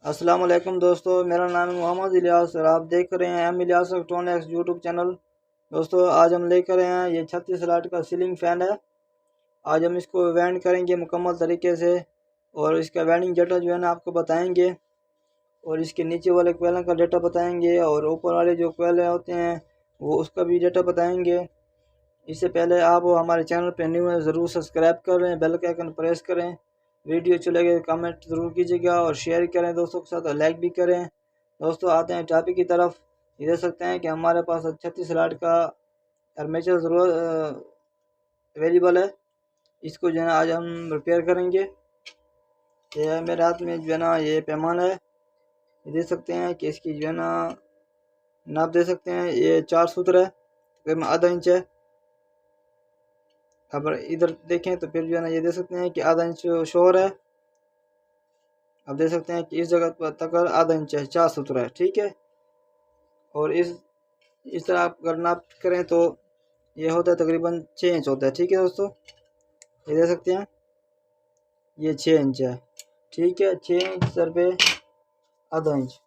अस्सलाम वालेकुम दोस्तों, मेरा नाम है मोहम्मद इलियास और आप देख रहे हैं M Ilyas electronics YouTube channel. दोस्तों आज हम लेकर आए हैं ये 36 वाट का सीलिंग फ़ैन है। आज हम इसको वेंड करेंगे मुकम्मल तरीके से और इसका वेंडिंग डेटा जो है ना आपको बताएंगे और इसके नीचे वाले कोयलों का डेटा बताएंगे और ऊपर वाले जो कोयले होते हैं वो उसका भी डेटा बताएंगे। इससे पहले आप हमारे चैनल पर न्यू है ज़रूर सब्सक्राइब करें, बेल के आइकन प्रेस करें, वीडियो चलेगा कमेंट ज़रूर कीजिएगा और शेयर करें दोस्तों के साथ और लाइक भी करें। दोस्तों आते हैं टॉपिक की तरफ। ये देख सकते हैं कि हमारे पास 36 वाट का आर्मेचर ज़रूर अवेलेबल है। इसको जो है आज हम रिपेयर करेंगे। ये मेरे हाथ में जो है ना ये पैमाना है, ये देख सकते हैं कि इसकी जो है ना नाप दे सकते हैं। ये 4 सूत्र है, तकरीबन आधा इंच है। अगर इधर देखें तो फिर जो है ना ये देख सकते हैं कि आधा इंच शोर है। अब देख सकते हैं कि इस जगह पर तक आधा इंच है, 4 सूत्र है, ठीक है। और इस तरह आप अगर नाप करें तो ये होता है तकरीबन 6 इंच होता है, ठीक है दोस्तों। ये देख सकते हैं ये 6 इंच है, ठीक है। 6 इंच सर पे आधा इंच,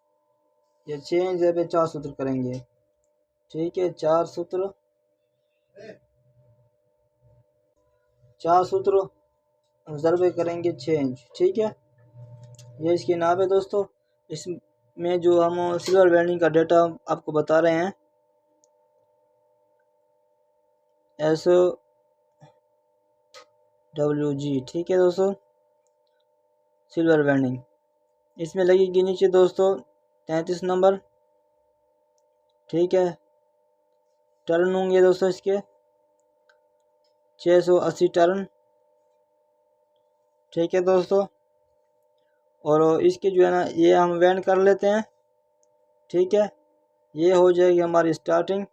ये 6 इंच पे 4 सूत्र करेंगे, ठीक है। 4 सूत्र ज़रबे करेंगे 6 इंच, ठीक है। ये इसकी नाप है दोस्तों। इसमें जो हम सिल्वर वेल्डिंग का डेटा आपको बता रहे हैं SWG, ठीक है दोस्तों। सिल्वर वेल्डिंग इसमें लगेगी नीचे दोस्तों 33 नंबर, ठीक है। टर्न होंगे दोस्तों इसके 680 टर्न, ठीक है दोस्तों। और इसके जो है ना ये हम वेंड कर लेते हैं, ठीक है। ये हो जाएगी हमारी स्टार्टिंग,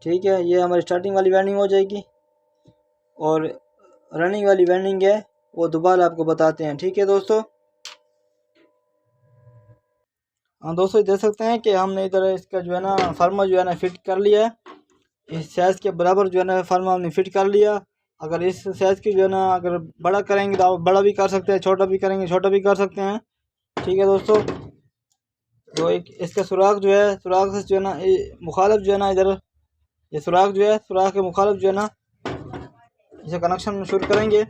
ठीक है। ये हमारी स्टार्टिंग वाली वेंडिंग हो जाएगी और रनिंग वाली वेंडिंग है वो दोबारा आपको बताते हैं, ठीक है दोस्तों। हाँ दोस्तों देख सकते हैं कि हमने इधर इसका जो है ना फार्मा जो है ना फिट कर लिया है। इस साइज़ के बराबर जो है ना फार्मा हमने फिट कर लिया। अगर इस साइज़ की जो है ना अगर बड़ा करेंगे तो आप बड़ा भी कर सकते हैं, छोटा भी करेंगे छोटा भी कर सकते हैं, ठीक है दोस्तों। तो एक इसका सुराख जो है, सुराख से जो है ना मुखालिफ जो है ना इधर ये सुराख जो है, सुराख के मुखालिफ जो है ना इसे कनेक्शन शुरू करेंगे।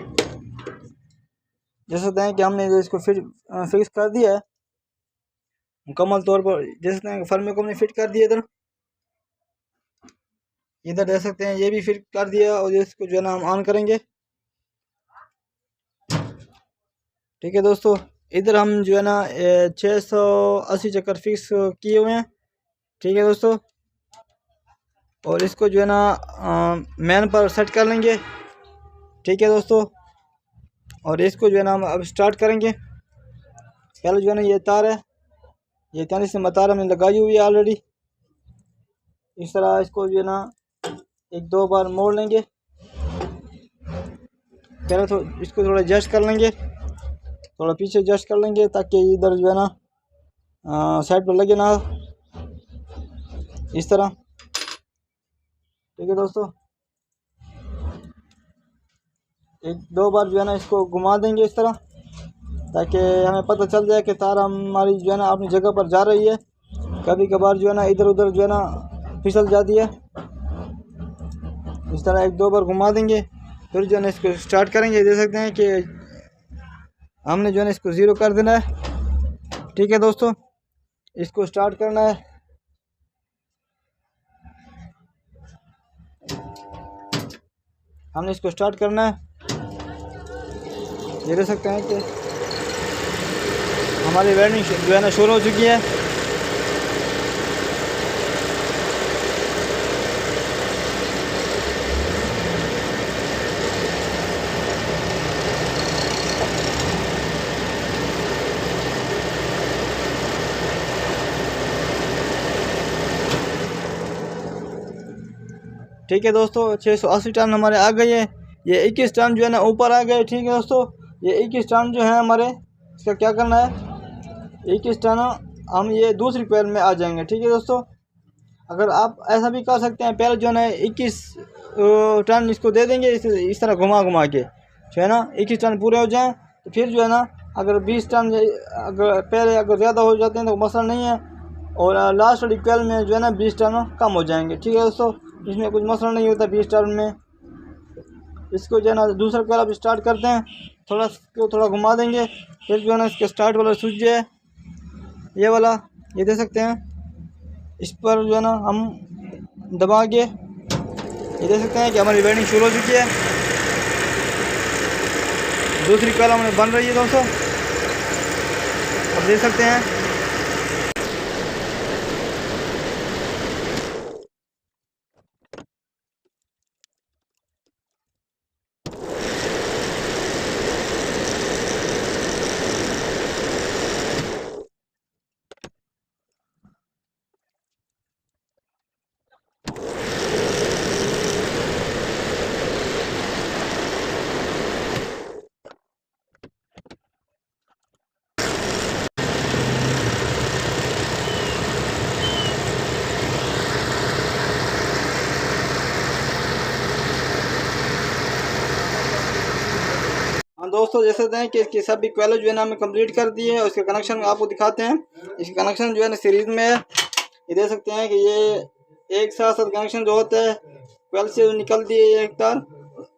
जैसे सकते हैं कि हमने इसको फिक्स कर दिया है मुकम्मल तौर पर। जैसे फार्मे को हमने फिट कर दिया इधर देख सकते हैं ये भी फिट कर दिया और इसको जो है ना हम ऑन करेंगे, ठीक है दोस्तों। इधर हम जो है ना 680 चक्कर फिक्स किए हुए हैं, ठीक है दोस्तों। और इसको जो है ना मैन पर सेट कर लेंगे, ठीक है दोस्तों। और इसको जो है ना हम अब स्टार्ट करेंगे। पहले जो है ना ये तार है, ये 43 नंबर तार हमने लगाई हुई है ऑलरेडी। इस तरह इसको जो है ना 1-2 बार मोड़ लेंगे। पहले तो इसको थोड़ा एडजस्ट कर लेंगे, थोड़ा पीछे एडजस्ट कर लेंगे ताकि इधर जो है ना साइड पर लगे ना, इस तरह, ठीक है दोस्तों। 1-2 बार जो है ना इसको घुमा देंगे इस तरह ताकि हमें पता चल जाए कि तार हमारी जो है ना अपनी जगह पर जा रही है। कभी कभार जो है ना इधर उधर जो है ना फिसल जाती है। इस तरह 1-2 बार घुमा देंगे, फिर जो है ना इसको स्टार्ट करेंगे। देख सकते हैं कि हमने जो है ना इसको ज़ीरो कर देना है, ठीक है दोस्तों। इसको स्टार्ट करना है, हमने इसको स्टार्ट करना है। ये देख सकते हैं कि हमारी वेल्डिंग जो है ना शुरू हो चुकी है। ठीक है दोस्तों, 680 टन हमारे आ गए हैं। ये 21 टन जो है ना ऊपर आ गए, ठीक है दोस्तों। ये 21 टन जो है हमारे, इसका क्या करना है, 21 टन हम ये दूसरी कोयल में आ जाएंगे, ठीक है दोस्तों। अगर आप ऐसा भी कर सकते हैं, पहले जो है ना 21 टन इसको दे देंगे, इस तरह घुमा घुमा के जो है ना 21 टन पूरे हो जाएं, तो फिर जो है ना अगर 20 टन अगर पहले अगर ज़्यादा हो जाते हैं तो मसला नहीं है, और लास्ट वाली क्वेल में जो है ना 20 टन कम हो जाएंगे। ठीक है दोस्तों, इसमें कुछ मसला नहीं होता 20 टन में। इसको जो है ना दूसरा क्वेल अब स्टार्ट करते हैं, थोड़ा घुमा देंगे, फिर जो है ना इसके स्टार्ट वाला स्विच जो है ये वाला, ये दे सकते हैं, इस पर जो है ना हम दबा के ये देख सकते हैं कि हमारी वेल्डिंग शुरू हो चुकी है। दूसरी कॉलम हमें बन रही है दोस्तों, आप देख सकते हैं। हाँ दोस्तों, जैसे हैं कि इसकी सभी क्वेल जो है ना हमने कंप्लीट कर दी है, और इसके कनेक्शन आपको दिखाते हैं। इसके कनेक्शन जो है ना सीरीज में है, ये देख सकते हैं कि ये एक साथ साथ कनेक्शन जो होता है, क्वेल से निकल दी है एक तार,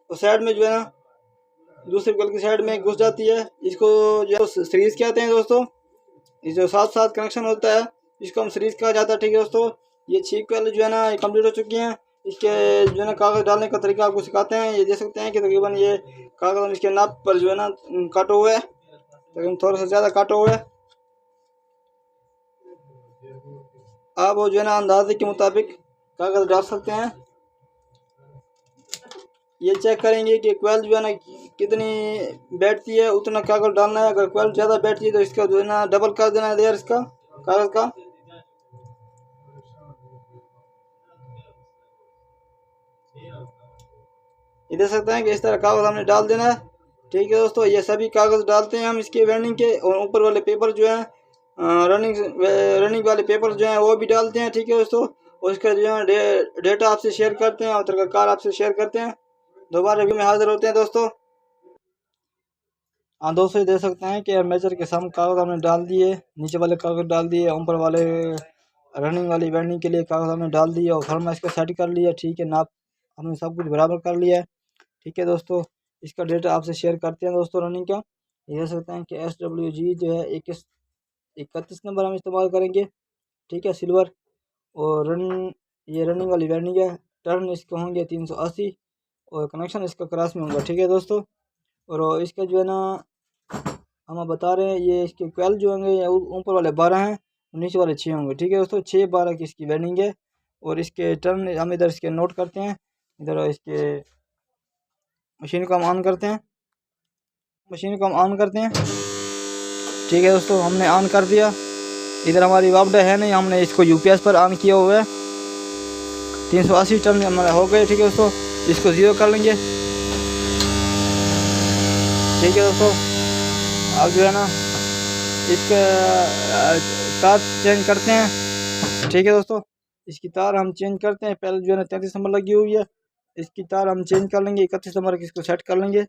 और साइड में जो है ना दूसरी क्वेल की साइड में घुस जाती है। इसको जो है सीरीज कहते हैं दोस्तों। ये जो साथ साथ कनेक्शन होता है इसको हम सीरीज कहा जाता है। ठीक है दोस्तों, ये 6 क्वेल जो है ना ये कंप्लीट हो चुकी हैं। इसके जो है ना कागज़ डालने का तरीका आपको सिखाते हैं। ये देख सकते हैं कि तकरीबन ये कागज़ हम इसके नाप पर जो है ना काटे हुए है, तकरीबन थोड़ा सा ज़्यादा काटे हुए है। आप वो जो है ना अंदाजे के मुताबिक कागज़ डाल सकते हैं। ये चेक करेंगे कि क्वेल जो है ना कितनी बैठती है, उतना कागज़ डालना है। अगर क्वेल ज़्यादा बैठती है तो इसका जो है ना डबल कर देना है लेयर इसका कागज़ का। ये देख सकते हैं कि इस तरह कागज़ हमने डाल देना है। ठीक है दोस्तों, ये सभी कागज़ डालते हैं हम इसके वेल्डिंग के, और ऊपर वाले पेपर जो हैं रनिंग वाले पेपर जो हैं वो भी डालते हैं। ठीक है दोस्तों, और इसका जो है डेटा आपसे शेयर करते हैं और तरीक़ाकार आपसे शेयर करते हैं। दोबारा रिव्यू में हाजिर होते हैं दोस्तों। हाँ दोस्तों, ये देख सकते हैं कि आर्मेचर के सामने कागज़ हमने डाल दिए, नीचे वाले कागज़ डाल दिए, ऊपर वाले रनिंग वाली वेल्डिंग के लिए कागज़ हमने डाल दिए, और फिर मैं इसका सेट कर लिया। ठीक है, नाप हमने सब कुछ बराबर कर लिया है। ठीक है दोस्तों, इसका डेटा आपसे शेयर करते हैं दोस्तों रनिंग का। ये देख सकते हैं कि SWG जो है 31 नंबर हम इस्तेमाल करेंगे। ठीक है, सिल्वर, और ये रनिंग वाली वेल्डिंग है। टर्न इसके होंगे 380, और कनेक्शन इसका क्रॉस में होगा। ठीक है दोस्तों, और इसका जो है ना हम बता रहे हैं, ये इसके क्वेल जो होंगे ऊपर वाले 12 हैं, नीचे वाले 6 होंगे। ठीक है दोस्तों, 6-12 की इसकी वेल्डिंग है। और इसके टर्न हम इधर इसके नोट करते हैं, इधर इसके मशीन को हम ऑन करते हैं, ठीक है दोस्तों, हमने ऑन कर दिया। इधर हमारी वापडा है नहीं, हमने इसको UPS पर ऑन किया हुआ है। 380 टन हमारे हो गए। ठीक है दोस्तों, इसको 0 कर लेंगे। ठीक है दोस्तों, अब जो है ना इसका तार चेंज करते हैं। ठीक है दोस्तों, इसकी तार हम चेंज करते हैं। पहले जो है ना 33 नंबर लगी हुई है, इसकी तार हम चेंज कर लेंगे, 31 नंबर की इसको सेट कर लेंगे।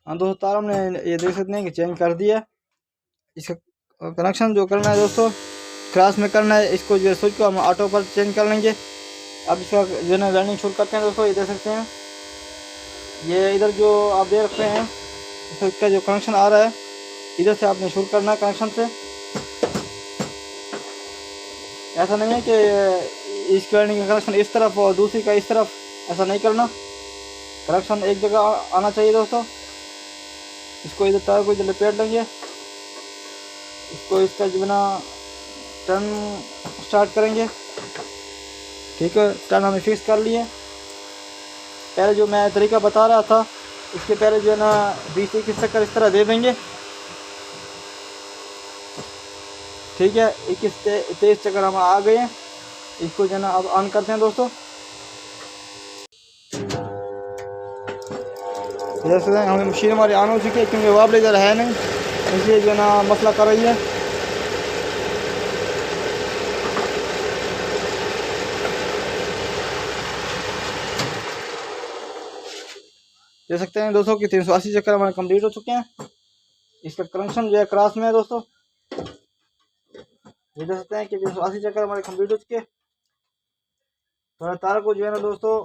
हाँ दोस्तों, तार हमने ये देख सकते हैं कि चेंज कर दिया। इसका कनेक्शन जो करना है दोस्तों क्रॉस में करना है, इसको जो है स्विच को हम ऑटो पर चेंज कर लेंगे। अब इसका जो है ना रनिंग शुरू करते हैं दोस्तों। ये देख सकते हैं, ये इधर जो आप देख रहे हैं इसका जो कनेक्शन आ रहा है, इधर से आपने शुरू करना है कनेक्शन से। ऐसा नहीं है कि इस वेल्डिंग का कनेक्शन इस तरफ और दूसरी का इस तरफ, ऐसा नहीं करना। कनेक्शन एक जगह आना चाहिए दोस्तों। इसको इधर तार को इधर लपेट लेंगे, इसको इसका जो है ना टर्न स्टार्ट करेंगे। ठीक है, टर्न हमें फिक्स कर लिए। पहले जो मैं तरीका बता रहा था, इसके पहले जो है ना 20-21 चक्कर इस तरह दे देंगे। ठीक है, 21-23 चक्कर हम आ गए हैं। इसको जो है ना अब ऑन करते हैं दोस्तों। जैसे हमें मशीन हमारी ऑन हो चुकी है, क्योंकि वापस इधर है नहीं, इसलिए जो है ना मसला कर रही है। देख सकते हैं दोस्तों कि 380 चक्कर हमारे कंप्लीट हो चुके हैं। इसका कनेक्शन जो है क्रॉस में है दोस्तों, ये देख सकते हैं कि 380 चक्कर हमारे कंप्लीट हो चुके हैं। थोड़ा तार को जो है ना दोस्तों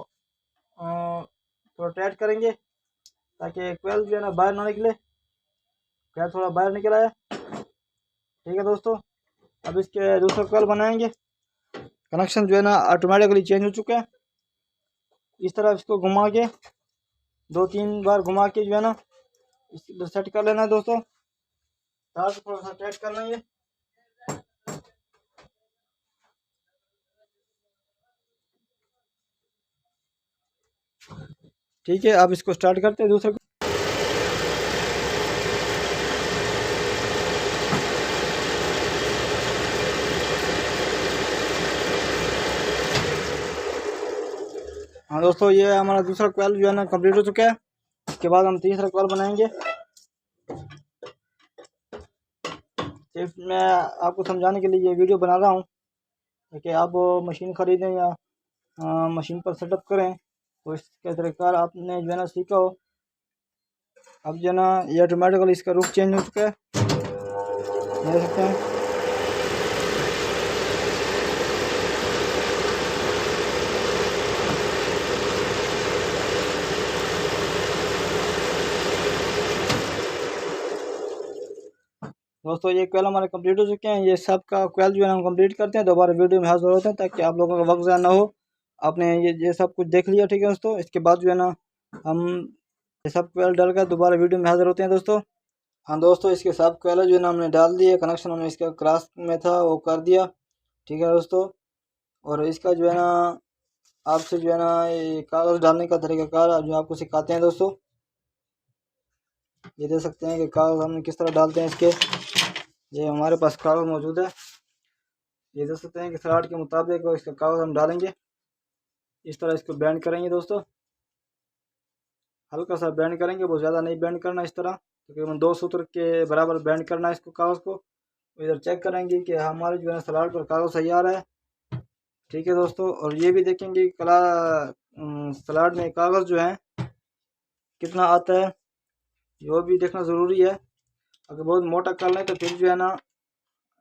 थोड़ा टाइट करेंगे ताकि कोयल जो है ना बाहर ना निकले। कोयल थोड़ा बाहर निकल आया, ठीक है दोस्तों। अब इसके दूसरा कोयल बनाएंगे। कनेक्शन जो है ना ऑटोमेटिकली चेंज हो चुका है। इस तरह इसको घुमा के 2-3 बार घुमा के जो है ना इसको सेट कर लेना है दोस्तों। तार को थोड़ा सा टाइट कर लेंगे। ठीक है, अब इसको स्टार्ट करते हैं दूसरे को। हाँ दोस्तों, ये हमारा दूसरा कोयल जो है ना कंप्लीट हो चुका है। इसके बाद हम तीसरा कोयल बनाएंगे। सिर्फ मैं आपको समझाने के लिए ये वीडियो बना रहा हूँ ताकि आप मशीन ख़रीदें या मशीन पर सेटअप करें तो इसके तरीक़ार आपने जो है ना सीखा हो। अब जो है ना ये ऑटोमेटिकली इसका रुख चेंज हो चुका है, देख सकते हैं। दोस्तों ये कोयल हमारे कंप्लीट हो चुके हैं। ये सब का कोयल जो है हम कंप्लीट करते हैं, दोबारा वीडियो में हाजिर होते हैं ताकि आप लोगों का वक्त ज़ाया ना हो। आपने ये सब कुछ देख लिया, ठीक है दोस्तों। इसके बाद जो है ना हम ये सब कोयल डालकर दोबारा वीडियो में हाजिर होते हैं दोस्तों। हाँ दोस्तों, इसके सब कोयल जो है ना हमने डाल दिए। कनेक्शन हमने इसका क्रॉस में था वो कर दिया, ठीक है दोस्तों। और इसका जो है ना आपसे जो है ना ये कागज़ डालने का तरीक़ाकार जो आपको सिखाते हैं दोस्तों। ये देख सकते हैं कि कागज़ हम किस तरह डालते हैं इसके। ये हमारे पास कागज़ मौजूद है। ये देख सकते हैं कि स्लाट के मुताबिक इसका कागज़ हम डालेंगे। इस तरह इसको बैंड करेंगे दोस्तों, हल्का सा बैंड करेंगे, बहुत ज़्यादा नहीं बैंड करना। इस तरह तकरीबन 2 सूत्र के बराबर बैंड करना है इसको कागज़ को। इधर चेक करेंगे कि हमारे जो है स्लाट पर कागज़ सही आ रहा है, ठीक है दोस्तों। और ये भी देखेंगे स्लाट में कागज़ जो है कितना आता है, वो भी देखना ज़रूरी है। अगर बहुत मोटा कर लें तो फिर जो है ना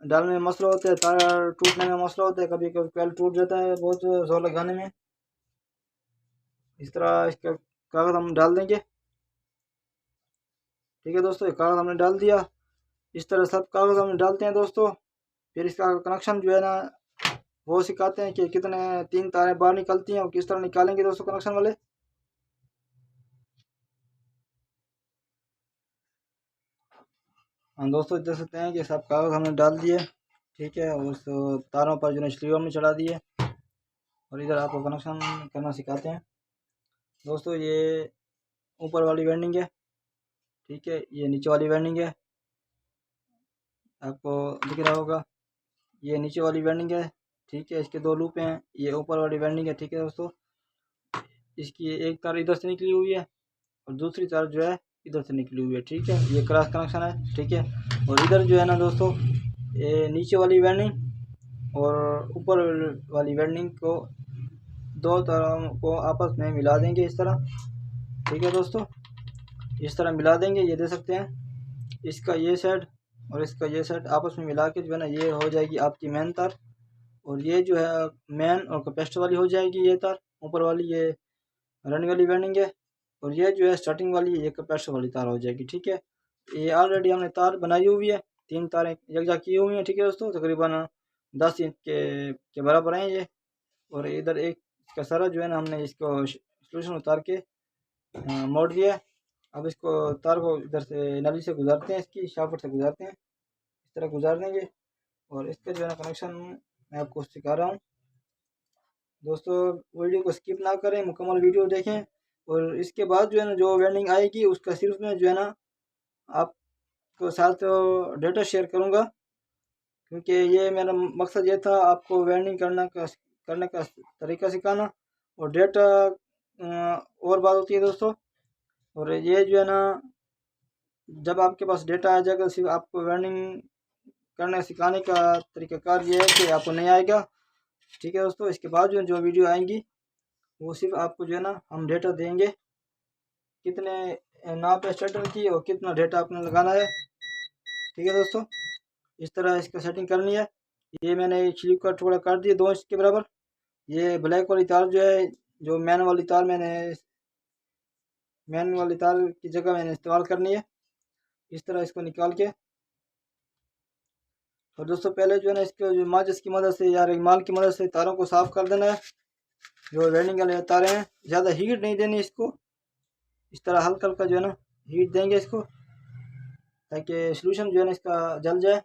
डालने में मसला होता है, तार टूटने में मसला होता है, कभी कभी कोयल टूट जाता है बहुत जोर लगाने में। इस तरह इसका कागज़ हम डाल देंगे, ठीक है दोस्तों। ये कागज़ हमने डाल दिया। इस तरह सब कागज़ हम डालते हैं दोस्तों। फिर इसका कनेक्शन जो है ना वो सिखाते हैं कि कितने 3 तारें बाहर निकलती हैं और किस तरह निकालेंगे दोस्तों कनेक्शन वाले। हाँ दोस्तों, देख सकते हैं कि सब कागज़ हमने डाल दिए, ठीक है। और उस तारों पर जो है स्लीवर में चढ़ा दिए और इधर आपको कनेक्शन करना सिखाते हैं दोस्तों। ये ऊपर वाली वेंडिंग है, ठीक है। ये नीचे वाली वेंडिंग है, आपको दिख रहा होगा। ये नीचे वाली वेंडिंग है, ठीक है। इसके 2 लूप हैं। ये ऊपर वाली वेंडिंग है, ठीक है दोस्तों। इसकी एक तार इधर से निकली हुई है और दूसरी तार जो है इधर से निकली हुई है, ठीक है। ये क्रॉस कनेक्शन है, ठीक है। और इधर जो है ना दोस्तों ये नीचे वाली वेंडिंग और ऊपर वाली वेंडिंग को 2 तारों को आपस में मिला देंगे इस तरह, ठीक है दोस्तों। इस तरह मिला देंगे। ये दे सकते हैं इसका ये साइड और इसका ये साइड आपस में मिला के जो है ना ये हो जाएगी आपकी मेन तार। और ये जो है मेन और कैपेसिटर वाली हो जाएगी ये तार। ऊपर वाली ये रन वाली वेंडिंग है और ये जो है स्टार्टिंग वाली ये कैपेसिटर वाली तार हो जाएगी, ठीक है। ये ऑलरेडी हमने तार बनाई हुई है, 3 तारें यकजा की हुई हैं, ठीक है दोस्तों। तकरीबन 10 इंच के बराबर हैं ये। और इधर एक इसका सारा जो है ना हमने इसको सोल्यूशन उतार के मोड़ दिया। अब इसको तार को इधर से नली से गुजारते हैं, इसकी शाफ्ट से गुजारते हैं, इस तरह गुजार देंगे। और इसका जो है ना कनेक्शन मैं आपको सिखा रहा हूँ दोस्तों। वीडियो को स्किप ना करें, मुकम्मल वीडियो देखें। और इसके बाद जो है ना जो वेंडिंग आएगी उसका सिर्फ मैं जो है ना आपको साथ डेटा शेयर करूँगा, क्योंकि ये मेरा मकसद ये था आपको वेंडिंग करने का तरीका सिखाना। और डेटा और बात होती है दोस्तों। और ये जो है ना जब आपके पास डेटा आ जाएगा सिर्फ आपको वेंडिंग करने सिखाने का तरीक़ाकार ये है कि आपको नहीं आएगा, ठीक है दोस्तों। इसके बाद जो वीडियो आएंगी वो सिर्फ आपको जो है ना हम डेटा देंगे कितने नाव पे स्टार्टर की और कितना डेटा आपने लगाना है। ठीक है दोस्तों, इस तरह इसका सेटिंग करनी है। ये मैंने स्लीव का टुकड़ा काट दिया 2 इंच के बराबर। ये ब्लैक वाली तार जो है, जो मैन वाली तार की जगह मैंने इस्तेमाल करनी है। इस तरह इसको निकाल के, और दोस्तों पहले जो है ना इसको जो माचिस की मदद से या रुमाल की मदद से तारों को साफ कर देना है। जो वेल्डिंग वाले तारें हैं, ज़्यादा हीट नहीं देनी इसको। इस तरह हल्का हल्का जो है ना हीट देंगे इसको, ताकि सॉल्यूशन जो है ना इसका जल जाए।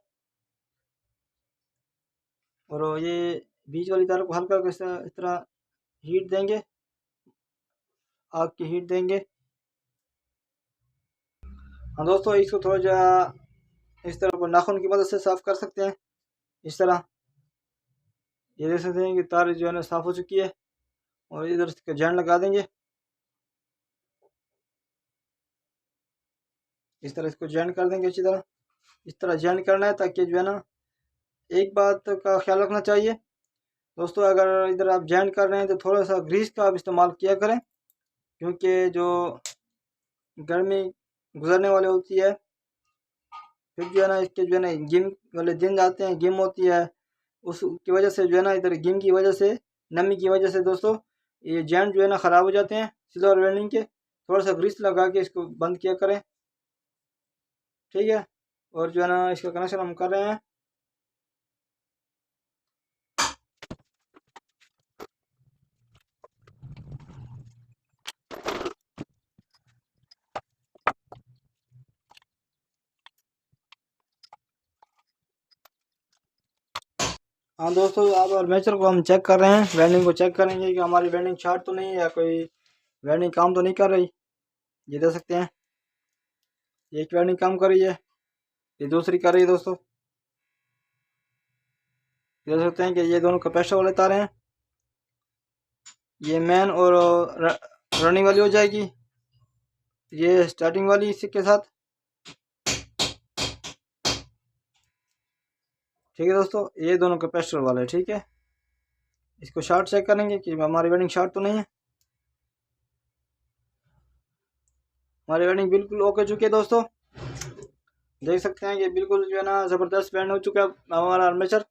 और ये बीच वाली तारों को हल्का हल्का इस तरह हीट देंगे, आग की हीट देंगे। हाँ दोस्तों, इसको थोड़ा जा इस तरह नाखून की मदद से साफ कर सकते हैं। इस तरह ये देख सकते हैं कि तार जो है ना साफ हो चुकी है। और इधर इसका जैन लगा देंगे। इस तरह इसको जॉइन कर देंगे अच्छी तरह। इस तरह जॉइन करना है, ताकि जो है ना एक बात का ख्याल रखना चाहिए दोस्तों, अगर इधर आप जॉइन कर रहे हैं तो थोड़ा सा ग्रीस का आप इस्तेमाल किया करें, क्योंकि जो गर्मी गुजरने वाली होती है, फिर जो है ना इसके जो है ना गिम वाले दिन जाते हैं, गिम होती है, उसकी वजह से जो है ना इधर गिम की वजह से, नमी की वजह से दोस्तों ये जॉइंट जो है ना ख़राब हो जाते हैं सिल्वर वेल्डिंग के। थोड़ा सा ग्रीस लगा के इसको बंद किया करें। ठीक है, और जो है ना इसका कनेक्शन हम कर रहे हैं। हाँ दोस्तों, अब आर्मेचर को हम चेक कर रहे हैं, वेल्डिंग को चेक करेंगे कि हमारी वेल्डिंग शॉर्ट तो नहीं है या कोई वेल्डिंग काम तो नहीं कर रही। ये देख सकते हैं, ये एक वेल्डिंग काम कर रही है, ये दूसरी कर रही है दोस्तों। देख सकते हैं कि ये दोनों कैपेसिटर वाले तार हैं। ये मेन और रनिंग वाली हो जाएगी, ये स्टार्टिंग वाली इसी के साथ। ठीक है दोस्तों, ये दोनों कैपेसिटर वाले। ठीक है, इसको शॉर्ट चेक करेंगे कि हमारी वेल्डिंग शॉर्ट तो नहीं है। हमारी वेल्डिंग बिल्कुल ओके चुकी है दोस्तों। देख सकते हैं कि बिल्कुल जो है ना ज़बरदस्त बैंड हो चुका है हमारा आर्मेचर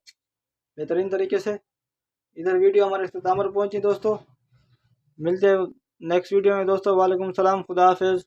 बेहतरीन तरीके से। इधर वीडियो हमारे इख्तिताम पर पहुंची दोस्तों। मिलते हैं नेक्स्ट वीडियो में दोस्तों। वालेकुम सलाम, खुदा हाफिज़।